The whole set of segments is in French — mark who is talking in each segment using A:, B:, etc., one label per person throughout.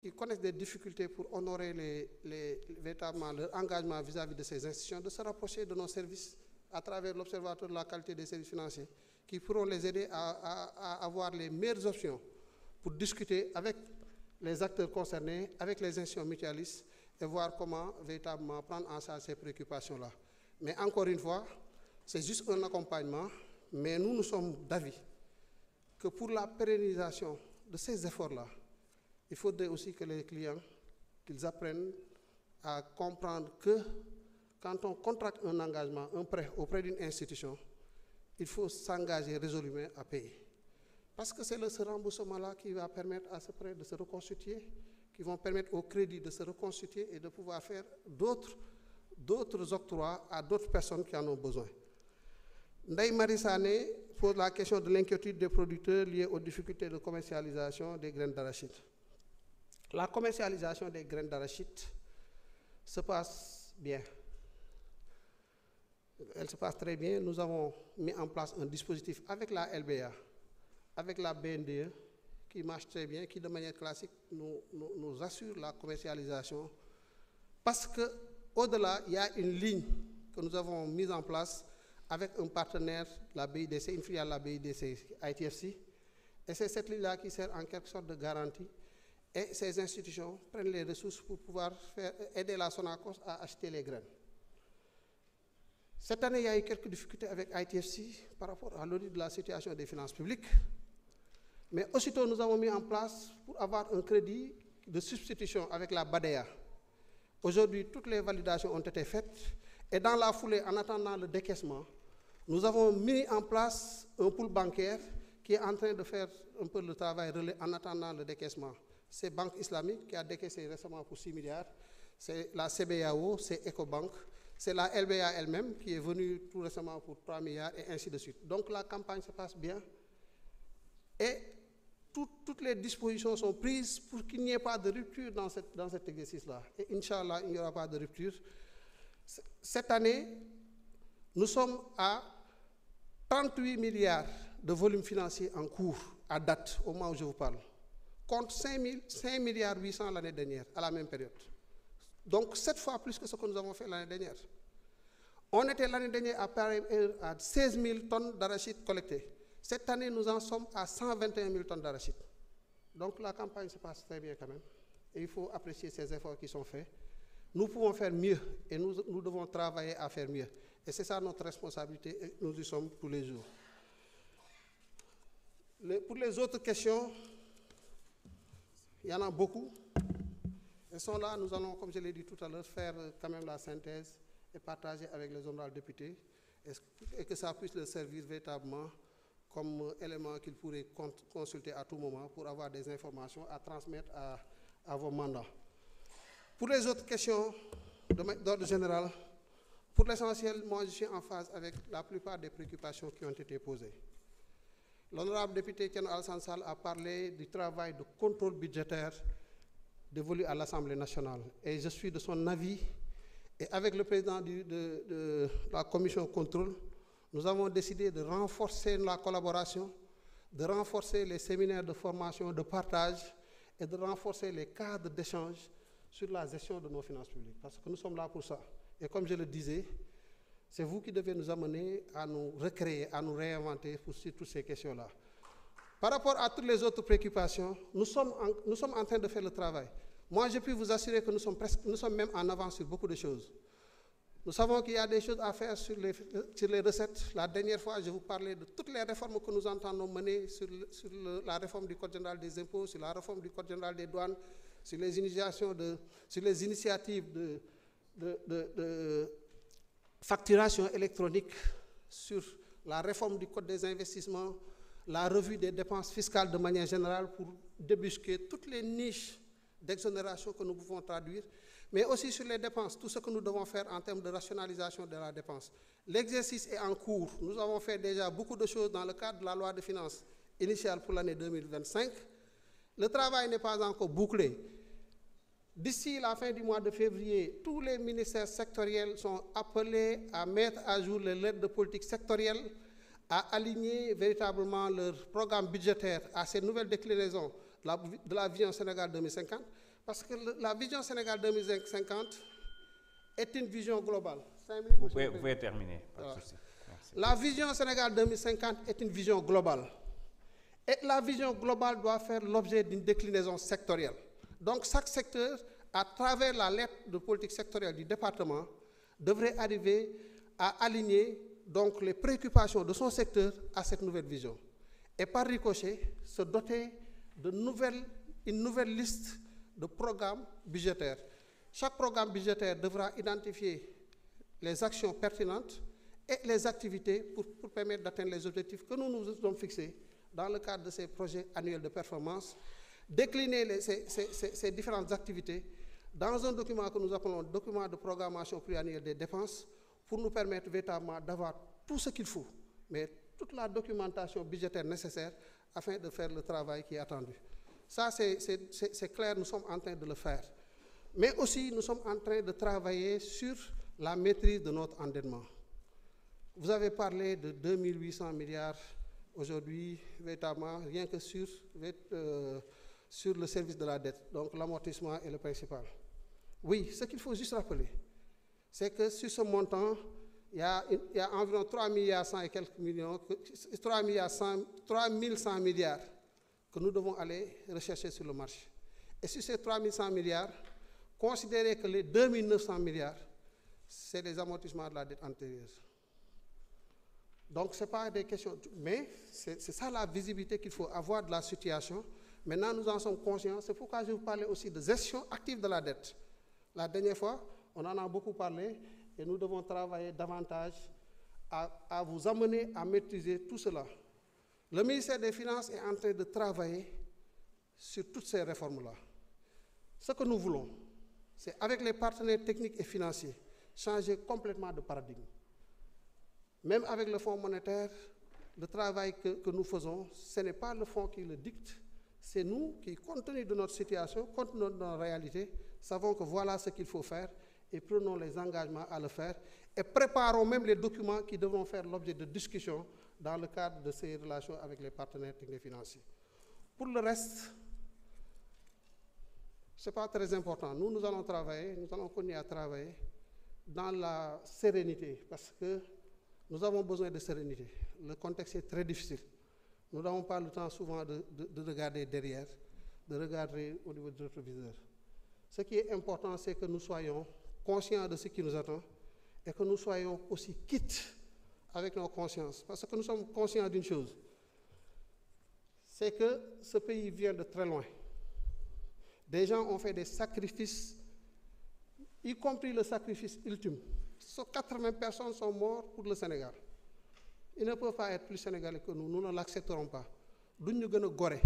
A: qui connaissent des difficultés pour honorer véritablement leur engagement vis-à-vis de ces institutions, de se rapprocher de nos services à travers l'Observatoire de la qualité des services financiers, qui pourront les aider à avoir les meilleures options pour discuter avec les acteurs concernés, avec les institutions mutualistes, et voir comment véritablement prendre en charge ces préoccupations-là. Mais encore une fois, c'est juste un accompagnement, mais nous sommes d'avis que pour la pérennisation de ces efforts-là, il faudrait aussi que les clients, qu'ils apprennent à comprendre que quand on contracte un engagement, un prêt auprès d'une institution, il faut s'engager résolument à payer. Parce que c'est ce remboursement-là qui va permettre à ce prêt de se reconstituer, qui vont permettre au crédit de se reconstituer et de pouvoir faire d'autres octrois à d'autres personnes qui en ont besoin. Ndeye Marie Sané pose la question de l'inquiétude des producteurs liée aux difficultés de commercialisation des graines d'arachide. La commercialisation des graines d'arachide se passe bien. Elle se passe très bien. Nous avons mis en place un dispositif avec la LBA, avec la BNDE, qui marche très bien, qui de manière classique nous assure la commercialisation. Parce qu'au-delà, il y a une ligne que nous avons mise en place avec un partenaire, la BIDC, une filiale de la BIDC, ITFC. Et c'est cette ligne-là qui sert en quelque sorte de garantie. Et ces institutions prennent les ressources pour pouvoir aider la Sonacos à acheter les graines. Cette année, il y a eu quelques difficultés avec ITFC par rapport à l'audit de la situation des finances publiques. Mais aussitôt, nous avons mis en place pour avoir un crédit de substitution avec la BADEA. Aujourd'hui, toutes les validations ont été faites. Et dans la foulée, en attendant le décaissement, nous avons mis en place un pool bancaire qui est en train de faire un peu le travail relais en attendant le décaissement. C'est Banque Islamique qui a décaissé récemment pour 6 milliards. C'est la CBAO, c'est Ecobank. C'est la LBA elle-même qui est venue tout récemment pour 3 milliards et ainsi de suite. Donc la campagne se passe bien. Et toutes les dispositions sont prises pour qu'il n'y ait pas de rupture dans cet exercice-là. Et Inch'Allah, il n'y aura pas de rupture. Cette année, nous sommes à 38 milliards de volume financier en cours à date, au moment où je vous parle, contre 5 milliards 800 l'année dernière, à la même période. Donc 7 fois plus que ce que nous avons fait l'année dernière. On était l'année dernière à 16 000 tonnes d'arachide collectées. Cette année, nous en sommes à 121 000 tonnes d'arachide. Donc la campagne se passe très bien quand même. Et il faut apprécier ces efforts qui sont faits. Nous pouvons faire mieux et nous devons travailler à faire mieux. Et c'est ça notre responsabilité et nous y sommes tous les jours. Pour les autres questions, il y en a beaucoup. Elles sont là, nous allons, comme je l'ai dit tout à l'heure, faire quand même la synthèse et partager avec les honorables députés et que ça puisse leur servir véritablement comme élément qu'ils pourraient consulter à tout moment pour avoir des informations à transmettre à vos mandats. Pour les autres questions d'ordre général, pour l'essentiel, moi je suis en phase avec la plupart des préoccupations qui ont été posées. L'honorable député Ken Al-Sansal a parlé du travail de contrôle budgétaire dévolu à l'Assemblée nationale. Et je suis de son avis. Et avec le président de la commission contrôle, nous avons décidé de renforcer la collaboration, de renforcer les séminaires de formation, de partage et de renforcer les cadres d'échange sur la gestion de nos finances publiques. Parce que nous sommes là pour ça. Et comme je le disais, c'est vous qui devez nous amener à nous recréer, à nous réinventer sur toutes ces questions-là. Par rapport à toutes les autres préoccupations, nous sommes en train de faire le travail. Moi, je peux vous assurer que nous sommes même en avance sur beaucoup de choses. Nous savons qu'il y a des choses à faire sur les recettes. La dernière fois, je vous parlais de toutes les réformes que nous entendons mener sur la réforme du Code général des impôts, sur la réforme du Code général des douanes, sur les initiatives de facturation électronique, sur la réforme du Code des investissements, la revue des dépenses fiscales de manière générale pour débusquer toutes les niches d'exonération que nous pouvons traduire, mais aussi sur les dépenses, tout ce que nous devons faire en termes de rationalisation de la dépense. L'exercice est en cours. Nous avons fait déjà beaucoup de choses dans le cadre de la loi de finances initiale pour l'année 2025. Le travail n'est pas encore bouclé. D'ici la fin du mois de février, tous les ministères sectoriels sont appelés à mettre à jour les lettres de politique sectorielle, à aligner véritablement leur programme budgétaire à ces nouvelles déclinaisons de la vision Sénégal 2050, Parce que la vision Sénégal 2050 est une vision globale.
B: Vous pouvez terminer.
A: Voilà. La vision Sénégal 2050 est une vision globale. Et la vision globale doit faire l'objet d'une déclinaison sectorielle. Donc chaque secteur, à travers la lettre de politique sectorielle du département, devrait arriver à aligner donc les préoccupations de son secteur à cette nouvelle vision. Et par ricochet, se doter une nouvelle liste de programmes budgétaires. Chaque programme budgétaire devra identifier les actions pertinentes et les activités pour permettre d'atteindre les objectifs que nous nous sommes fixés dans le cadre de ces projets annuels de performance, décliner ces différentes activités dans un document que nous appelons document de programmation pluriannuelle des dépenses pour nous permettre véritablement d'avoir tout ce qu'il faut, mais toute la documentation budgétaire nécessaire afin de faire le travail qui est attendu. Ça, c'est clair, nous sommes en train de le faire. Mais aussi, nous sommes en train de travailler sur la maîtrise de notre endettement. Vous avez parlé de 2800 milliards aujourd'hui, véritablement, rien que sur le service de la dette, donc l'amortissement et le principal. Oui, ce qu'il faut juste rappeler, c'est que sur ce montant, il y a environ 3 milliards 100 et quelques millions, 3 100 milliards que nous devons aller rechercher sur le marché. Et sur ces 3 100 milliards, considérez que les 2 900 milliards, c'est les amortissements de la dette antérieure. Donc, ce n'est pas des questions, mais c'est ça la visibilité qu'il faut avoir de la situation. Maintenant, nous en sommes conscients, c'est pourquoi je vous parlais aussi de gestion active de la dette. La dernière fois, on en a beaucoup parlé, et nous devons travailler davantage à vous amener à maîtriser tout cela. Le ministère des Finances est en train de travailler sur toutes ces réformes-là. Ce que nous voulons, c'est avec les partenaires techniques et financiers, changer complètement de paradigme. Même avec le Fonds monétaire, le travail que nous faisons, ce n'est pas le Fonds qui le dicte, c'est nous qui, compte tenu de notre situation, compte tenu de notre réalité, savons que voilà ce qu'il faut faire et prenons les engagements à le faire et préparons même les documents qui devront faire l'objet de discussions dans le cadre de ces relations avec les partenaires techniques et financiers. Pour le reste, ce n'est pas très important. Nous allons travailler, nous allons continuer à travailler dans la sérénité parce que nous avons besoin de sérénité. Le contexte est très difficile. Nous n'avons pas le temps souvent de regarder derrière, de regarder au niveau du rétroviseur. Ce qui est important, c'est que nous soyons conscients de ce qui nous attend et que nous soyons aussi quittes avec nos consciences. Parce que nous sommes conscients d'une chose, c'est que ce pays vient de très loin. Des gens ont fait des sacrifices, y compris le sacrifice ultime. 80 personnes sont mortes pour le Sénégal. Ils ne peuvent pas être plus sénégalais que nous. Nous ne l'accepterons pas. Nous nous sommes gorés.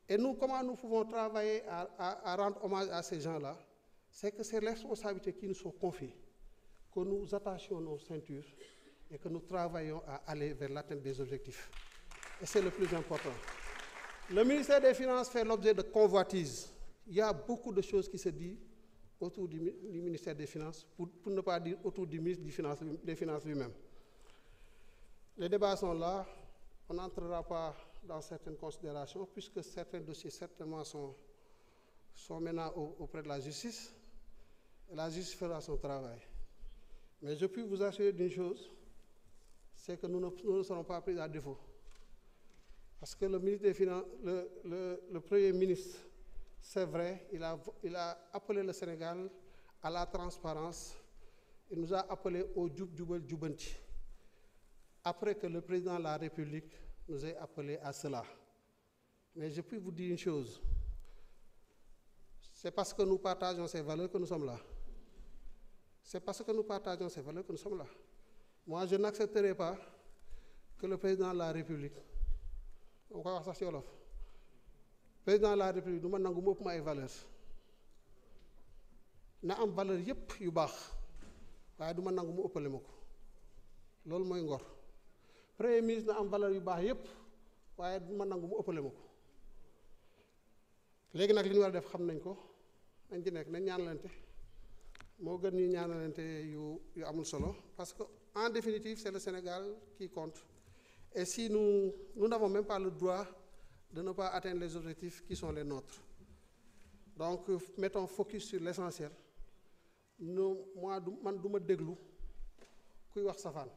A: Et nous, comment nous pouvons travailler à rendre hommage à ces gens-là? C'est que c'est les responsabilités qui nous sont confiées, que nous attachions nos ceintures et que nous travaillons à aller vers l'atteinte des objectifs. Et c'est le plus important. Le ministère des Finances fait l'objet de convoitises. Il y a beaucoup de choses qui se disent autour du ministère des Finances, pour ne pas dire autour du ministre des Finances lui-même. Les débats sont là, on n'entrera pas dans certaines considérations, puisque certains dossiers certainement sont maintenant auprès de la justice, et la justice fera son travail. Mais je puis vous assurer d'une chose, c'est que nous ne serons pas pris à défaut. Parce que le ministre des Finances, le Premier ministre, c'est vrai, il a appelé le Sénégal à la transparence, il nous a appelé au Djoub Djoubel Djoubanti. Après que le président de la République nous ait appelé à cela. Mais je puis vous dire une chose, c'est parce que nous partageons ces valeurs que nous sommes là. C'est parce que nous partageons ces valeurs que nous sommes là. Moi, je n'accepterai pas que le président de la République, on va voir ça sur l'offre, le président de la République, nous avons des valeurs. Nous avons des valeurs yu baax waaye du ma nangu mu ëppale ma ko loolu mooy ngor premier ministre na am valeur yu baax yépp waaye du ma nangu mu ëppale ma ko léegi nag li ñu war a def xam nañ ko nañ ci nekk nañ ñaanalante moo gën ñuy ñaanalante yu amul solo parce que en définitive c'est le Sénégal qui compte et si nous n'avons même pas le droit de ne pas atteindre les objectifs qui sont les nôtres Donc mettons focus sur l'essentiel. Moi man du ma déglu kuy wax safaan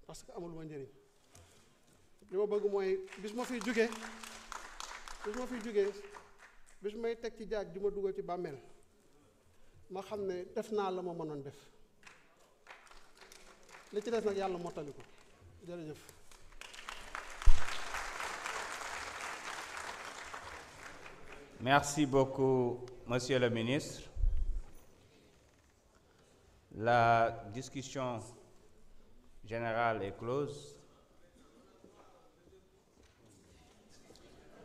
A: parce que amul ma njëriñ li ma bëgg mooy bis ma fiy jugee bis may teg ci jaag ju ma dugal ci bàmmeel ma xam ne def naa la ma mënoon def li ci des nag yàlla mottali ko jërëjëf.
B: Merci beaucoup, Monsieur le ministre. La discussion générale est close.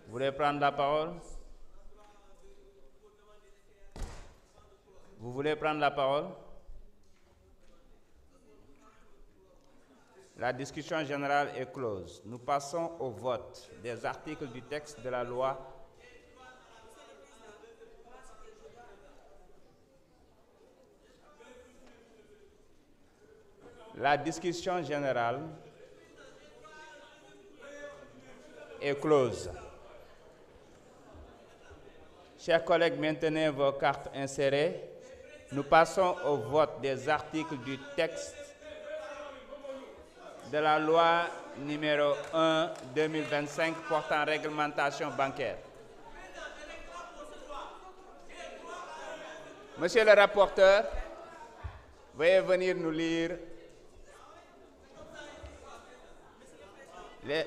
B: Vous voulez prendre la parole? Vous voulez prendre la parole? La discussion générale est close. Nous passons au vote des articles du texte de la loi. La discussion générale est close. Chers collègues, maintenez vos cartes insérées. Nous passons au vote des articles du texte de la loi numéro 1/2025 portant réglementation bancaire. Monsieur le rapporteur, veuillez venir nous lire les